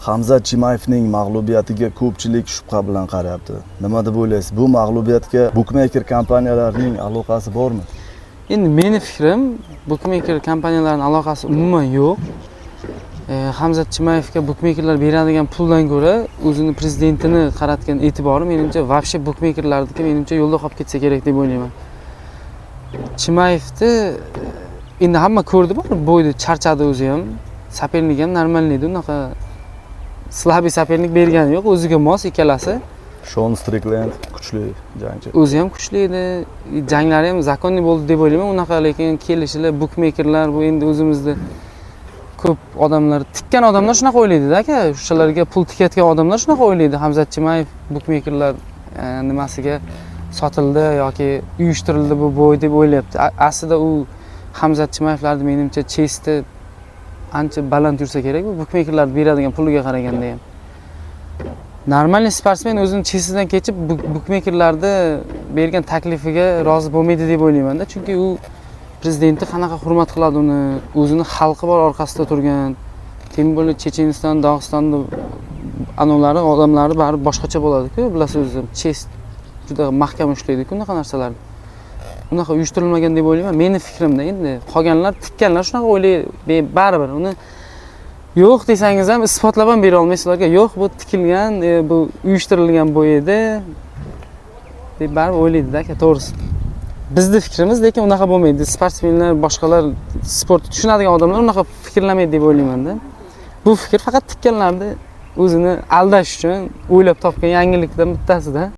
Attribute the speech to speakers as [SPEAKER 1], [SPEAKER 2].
[SPEAKER 1] Hamzat Chimayevning mag'lubiyatiga ko'pchilik shubha bilan qarayapti. Nima deb o'ylaysiz? Bu mag'lubiyatga bukmeyker kompaniyalarining aloqasi bormi?
[SPEAKER 2] Endi meni fikrim, bukmeyker kompaniyalarining aloqasi umuman yo'q. Hamzat Chimayevga bukmeykerlar beradigan puldan ko'ra o'zini prezidentini qaratgan e'tibori menimcha vobshe bukmeykerlarniki menimcha yo'lda qolib ketsa kerak deb o'ylayman. Chimayevni endi hamma ko'rdi bor, bo'yda charchadi o'zi ham. Sapernik ham normal edi, unaqa slabiy sapernik bergani yo'q, o'ziga mos ikkalasi.
[SPEAKER 1] Shon Strickland kuchli jangchi.
[SPEAKER 2] O'zi ham kuchli edi, janglari ham zakoniy bo'ldi deb o'ylayman. Unaqa lekin kelishilar bukmeykerlar bu endi o'zimizda ko'p odamlar, tikkan odamlar shunaqa o'ylaydi-da aka, o'shalarga pul tikayotgan odamlar shunaqa o'ylaydi. Hamzat Chimayev bukmeykerlar nimasiga sotildi yoki uyushtirildi bu bo'y deb o'ylayapti. Aslida u Hamzat Chimayevlarning menimcha chesti ancha baland yursa kerak, bu bukmeykerlar beradigan puliga qaraganda ham. Normalniy sportsmen o'zini chestidan kechib bukmeykerlarni bergan taklifiga rozi bo'lmaydi deb o'ylayman-da, chunki u prezidentni qanaqa hurmat qiladi uni, o'zini xalqi bor orqasida turgan. Tem bo'lib Checheniston, Dog'istonda anovlari, odamlari bari boshqacha bo'ladi-ku, bilasiz o'zingiz. Chest juda mahkam ushlaydi-ku unaqa narsalarni. Unaqa uyushtirilmagan deb o'ylayman. Meni fikrimda endi qolganlar, tikkanlar shunaqa o'ylaydi, baribir uni yo'q desangiz ham isbotlab ham bera olmaysizlarga. Yo'q, bu tikilgan, bu uyushtirilgan bo'y edi deb baribir o'ylaydi-da aka, to'g'risi. Bizning fikrimiz, lekin unaqa bo'lmaydi. Sportsmenlar, boshqalar, sportni tushunadigan odamlar unaqa fikrlamaydi deb o'ylayman-da. Bu fikr faqat tikkanlarni o'zini aldash uchun o'ylab topgan yangilikdan bittasida.